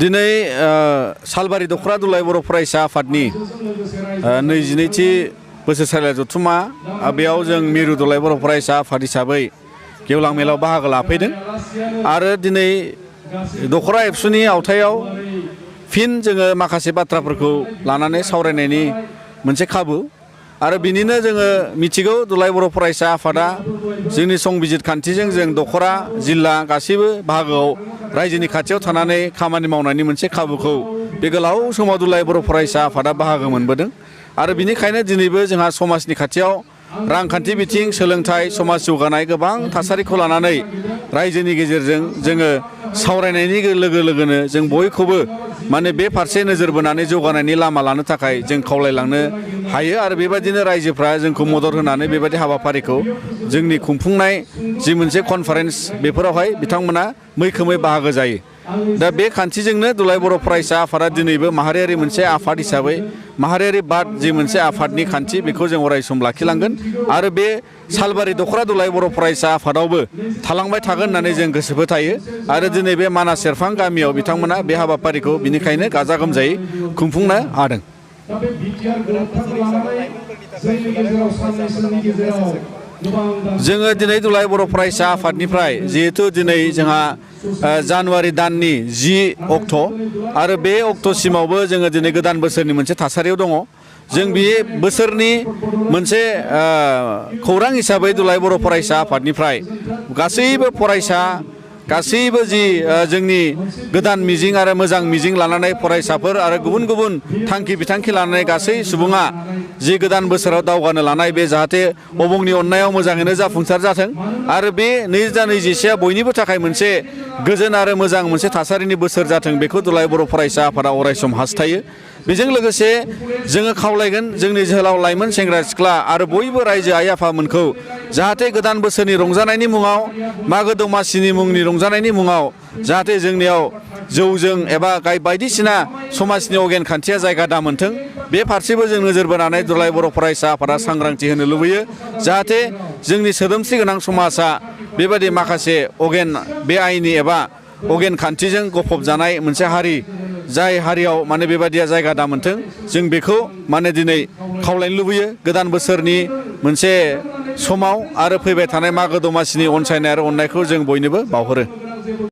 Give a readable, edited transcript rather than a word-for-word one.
दिनै सालबारि दखरा दुलाय बर' फरायसा आफादनि 22थि बोसोरसालिया जथुमा बेयाव जों मिरु दुलाय बर' फरायसा आफाद हिसाबै गेवलां मेलाव बाहागो लाफैदों आरो दिनै दखरा एबसुनि आवथायाव फिन जोङो माखासे बाथ्राफोरखौ लानानै सावरायनायनि मोनसे खाबु आरो बिनिनो जोङो मिथिगौ दुलाय बर' फरायसा आफादा जोंनि संबिजित खान्थिजों जों दखरा जिल्ला गासैबो बाहागोआव रायजोनि खाथियाव थानानै खामानि मावनायनि मोनसे खाबुखौ बे गोलाव समाव दुलाय बर' फरायसा आफादा बाहागो मोनबोदों आरो बिनिखायनो दिनैबो जोंहा समाजनि खाथियाव रांखान्थि बिथिं सोलोंथाइ समाज जौगानाय गोबां थासारिखौ लानानै रायजोनि गेजेरजों जोङो सावरायनायनि लोगो लोगोनो जों बयखौबो माने बे फारसे नोजोर बोनानै जौगानायनि लामा लानो थाखाय जों खावलायलांनो हायो आरो बेबायदिनो रायजोफ्रा जोंखौ मदद होनानै बेबायदि हाबाफारिखौ जोंनि खुंफुंनाय जि मोनसे कनफारेन्स बेफोरावहाय बिथांमोना मैखोमै बाहागो जायो। दा बे खान्थिजोंनो दुलाय बर' फरायसा आफादा दिनैबो माहारियारि मोनसे आफाद हिसाबै माहारियारि बाद जि मोनसे आफादनि खान्थि बेखौ जों अरायसम लाखिलांगोन आरो बे सालबारि दखरा दुलाय बर' फरायसा आफादावबो थालांबाय थागोन होननानै जों गोसो फोथायो आरो दिनै बे मानास सेरफां गामियाव बिथांमोना बे हाबाफारिखौ बिनिखायनो गाजा गोमजायै खुंफुंनो हादों। जोङो दिनै दुलाय बर' फरायसा आफादनिफ्राय जिहेतु दिनै जोंहा जानुवारि दाननि 10 अक्ट' आरो बे अक्ट'सिमावबो जोङो दिनै गोदान बोसोरनि मोनसे थासारियाव दङ। जों बे बोसोरनि मोनसे खौरां हिसाबै दुलाय बर' फरायसा आफादनिफ्राय गासैबो फरायसा गासैबो जि जोंनि गोदान मिजिं आरो मोजां मिजिं लानानै फरायसाफोर आरो गुबुन गुबुन थांखि बिथांखि लानानै गासै सुबुङा जि गोदान बोसोराव दावगानो लानाय बे जाहाथे अबंनि अननायाव मोजाङैनो जाफुंसार जाथों आरो बे 2021आ बयनिबो थाखाय मोनसे गोजोन आरो मोजां मोनसे थासारिनि बोसोर जाथों बेखौ दुलाय बर' फरायसा आफादा अरायसम हास्थायो। बेजों लोगोसे जोङो खावलायगोन जोंनि जोहोलाव लाइमोन सेंग्रा सिख्ला आरो बयबो रायजो आइ आफामोनखौ जाहाथे गोदान बोसोरनि रंजानायनि मुङाव मागो दमासिनि मुंनि रंजानायनि मुङाव जाहाथे जोंनियाव जौजों एबा बायदिसिना समाजनि अगेन खान्थिया जायगा दामोनथों बे फारसेबो जों नोजोर बोनानै दुलाय बर' फरायसा आफादा सांग्रांथि होनो लुबैयो जाहाथे जोंनि सोदोमस्रि गोनां समाजा बेबायदि माखासे अगेन बे आइनि एबा अगेन खान्थिजों गफबजानाय मोनसे हारि जाय हारियाव माने बेबायदिया जायगा दामोनथों जों बेखौ माने दिनै खावलायनो लुबैयो गोदान बोसोरनि मोनसे समाव आरो फैबाय थानाय मागो दमासिनि अनसायनाय आरो अननायखौ जों बयनोबो बावहरो।